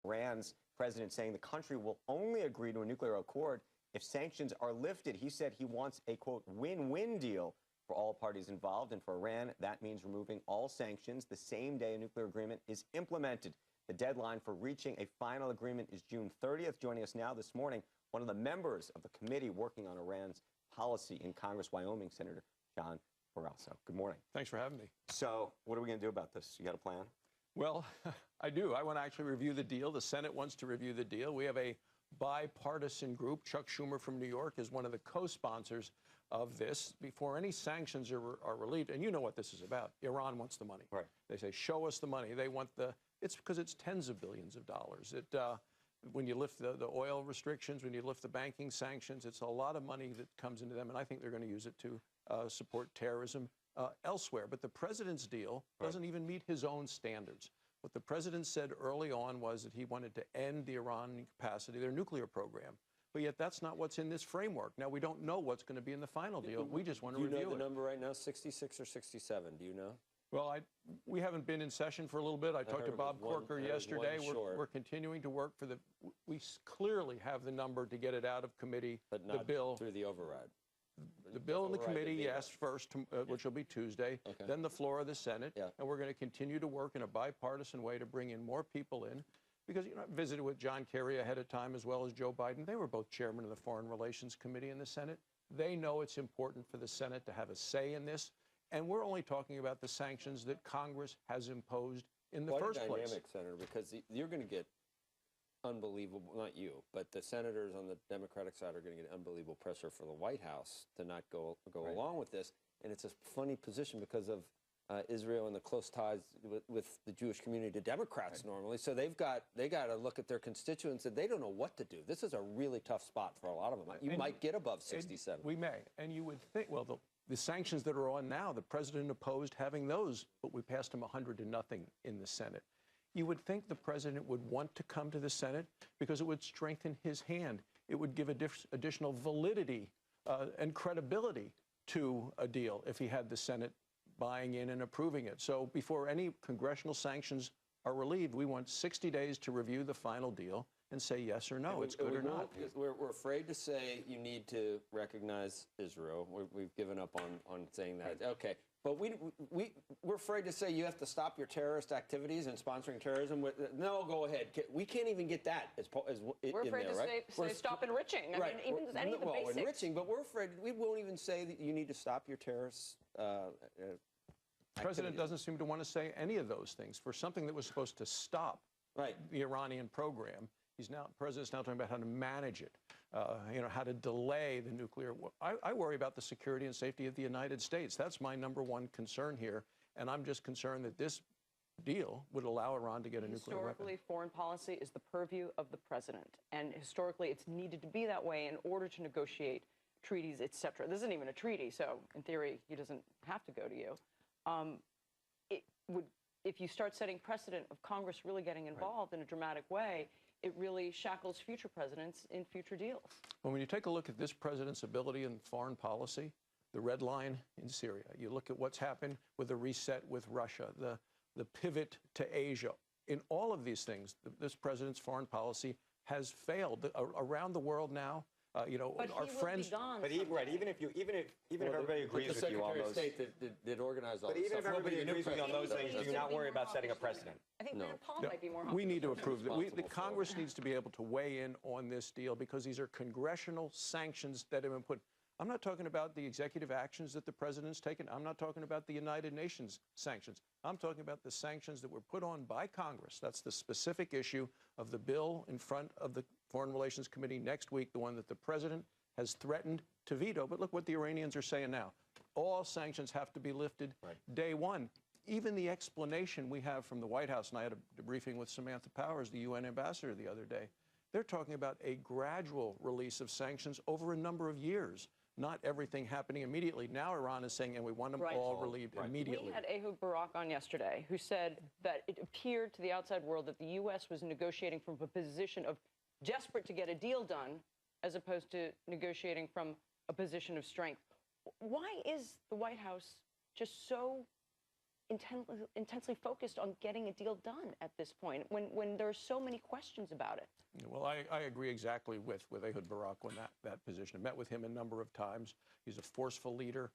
Iran's president saying the country will only agree to a nuclear accord if sanctions are lifted. He said he wants a, quote, win-win deal for all parties involved. And for Iran, that means removing all sanctions the same day a nuclear agreement is implemented. The deadline for reaching a final agreement is June 30th. Joining us now this morning, one of the members of the committee working on Iran's policy in Congress, Wyoming Senator John Barrasso. Good morning. Thanks for having me. So what are we going to do about this? You got a plan? Well, I do. I want to actually review the deal. The Senate wants to review the deal. We have a bipartisan group. Chuck Schumer from New York is one of the co-sponsors of this. Before any sanctions are relieved, and you know what this is about. Iran wants the money. Right. They say, show us the money. They want it's because it's tens of billions of dollars. When you lift the oil restrictions, when you lift the banking sanctions, it's a lot of money that comes into them, and I think they're going to use it to support terrorism elsewhere. But the president's deal doesn't even meet his own standards. What the president said early on was that he wanted to end the Iranian capacity, their nuclear program. But yet that's not what's in this framework. Now, we don't know what's going to be in the final deal. We just want to review it. Do you know the number right now, 66 or 67? Do you know? Well, we haven't been in session for a little bit. I talked to Bob Corker yesterday. We're continuing to work for we clearly have the number to get it out of committee. But not the bill through the override. The bill in the committee, yes, first, which will be Tuesday, then the floor of the Senate, and we're going to continue to work in a bipartisan way to bring in more people in, because, you know, I visited with John Kerry ahead of time as well as Joe Biden. They were both chairman of the Foreign Relations Committee in the Senate. They know it's important for the Senate to have a say in this, and we're only talking about the sanctions that Congress has imposed in the first place. Quite a dynamic, Senator, because you're going to get unbelievable, not you, but the senators on the Democratic side are going to get unbelievable pressure for the White House to not go along with this. And it's a funny position because of Israel and the close ties with the Jewish community to Democrats normally. So they got to look at their constituents and they don't know what to do. This is a really tough spot for a lot of them. You might get above 67. We may. And you would think, well, the sanctions that are on now, the president opposed having those, but we passed them 100-0 in the Senate. You would think the president would want to come to the Senate because it would strengthen his hand. It would give additional validity and credibility to a deal if he had the Senate buying in and approving it. So before any congressional sanctions are relieved, we want 60 days to review the final deal and say yes or no, it's good or not. We're afraid to say you need to recognize Israel. We've given up on saying that. Right. Okay. But we're afraid to say you have to stop your terrorist activities and sponsoring terrorism. No, go ahead. We can't even get that we're afraid to say stop enriching. I mean, even any of the basics. Enriching, but we're afraid. We won't even say that you need to stop your terrorists. The president doesn't seem to want to say any of those things for something that was supposed to stop the Iranian program. The president's now talking about how to manage it, how to delay the nuclear. I worry about the security and safety of the United States. That's my #1 concern here, and I'm just concerned that this deal would allow Iran to get a nuclear weapon. Historically, foreign policy is the purview of the president, and historically, it's needed to be that way in order to negotiate treaties, etc. This isn't even a treaty, so in theory, he doesn't have to go to you. If you start setting precedent of Congress really getting involved in a dramatic way, it really shackles future presidents in future deals. Well, when you take a look at this president's ability in foreign policy, the red line in Syria, you look at what's happened with the reset with Russia, the pivot to Asia. In all of these things, this president's foreign policy has failed. Around the world now, but our friends. But even if everybody agrees with you on those, the Secretary of State that organized all but this even if stuff, everybody agrees with you on those things, do you not worry about setting a precedent? I think Rand Paul might be more helpful. We need to approve that. The Congress needs to be able to weigh in on this deal because these are congressional sanctions that have been put. I'm not talking about the executive actions that the president's taken. I'm not talking about the United Nations sanctions. I'm talking about the sanctions that were put on by Congress. That's the specific issue of the bill in front of the Foreign Relations Committee next week, the one that the president has threatened to veto. But look what the Iranians are saying now. All sanctions have to be lifted day one. Even the explanation we have from the White House, and I had a briefing with Samantha Powers, the UN ambassador, the other day, they're talking about a gradual release of sanctions over a number of years. Not everything happening immediately. Now Iran is saying, and we want them all relieved immediately. We had Ehud Barak on yesterday, who said that it appeared to the outside world that the U.S. was negotiating from a position of desperate to get a deal done, as opposed to negotiating from a position of strength. Why is the White House just so intensely focused on getting a deal done at this point when there are so many questions about it? Well, I agree exactly with Ehud Barak on that position. I met with him a number of times. He's a forceful leader.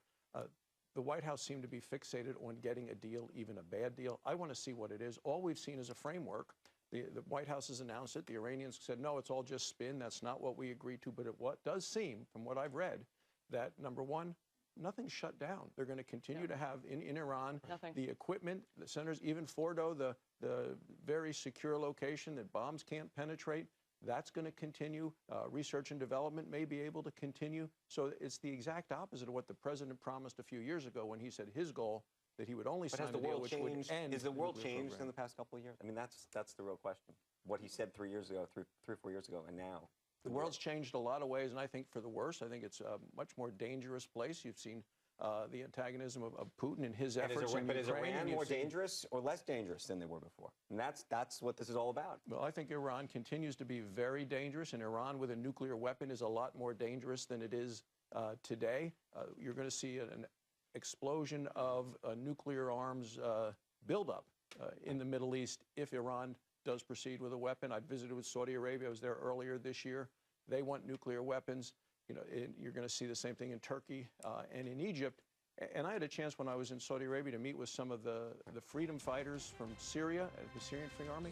The White House seemed to be fixated on getting a deal, even a bad deal. I want to see what it is. All we've seen is a framework. The White House has announced it. The Iranians said, no, it's all just spin. That's not what we agreed to. But it does seem, from what I've read, that, number one, nothing's shut down. They're going to continue to have in Iran the equipment, the centers, even Fordo, the very secure location that bombs can't penetrate. That's going to continue. Research and development may be able to continue. So it's the exact opposite of what the president promised a few years ago when he said his goal that he would only sign a deal which would end. Has the world changed in the past couple of years? I mean, that's the real question. What he said 3 years ago, 3 or 4 years ago, and now. The world's changed a lot of ways, and I think for the worse. I think it's a much more dangerous place. You've seen the antagonism of Putin and his efforts in Ukraine. But is Iran more dangerous or less dangerous than they were before? And that's what this is all about. Well, I think Iran continues to be very dangerous, and Iran with a nuclear weapon is a lot more dangerous than it is today. You're going to see an explosion of nuclear arms buildup in the Middle East if Iran does proceed with a weapon. I visited with Saudi Arabia. I was there earlier this year. They want nuclear weapons. You know, you're going to see the same thing in Turkey and in Egypt. And I had a chance when I was in Saudi Arabia to meet with some of the freedom fighters from Syria, the Syrian Free Army.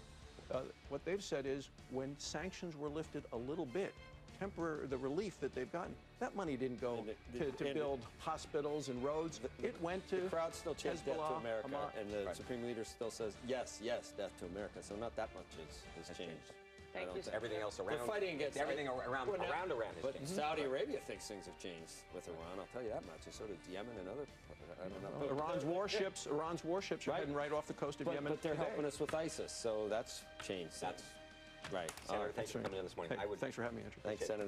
What they've said is when sanctions were lifted a little bit, the relief that they've gotten, that money didn't go to build hospitals and roads. It went to the crowd still chants death to America, Hamas, and the Supreme Leader still says yes, yes, death to America. So not that much has changed. Thank you. Everything else around. They're fighting against everything around Iran has but changed. Saudi Arabia thinks things have changed with Iran. I'll tell you that much. And so does Yemen and other. I don't know. Iran's warships are heading right off the coast of Yemen. But they're today. helping us with ISIS, so that's changed. That's right. Senator, thanks for coming in this morning. Hey, thanks for having me, Andrew. Thanks, Senator.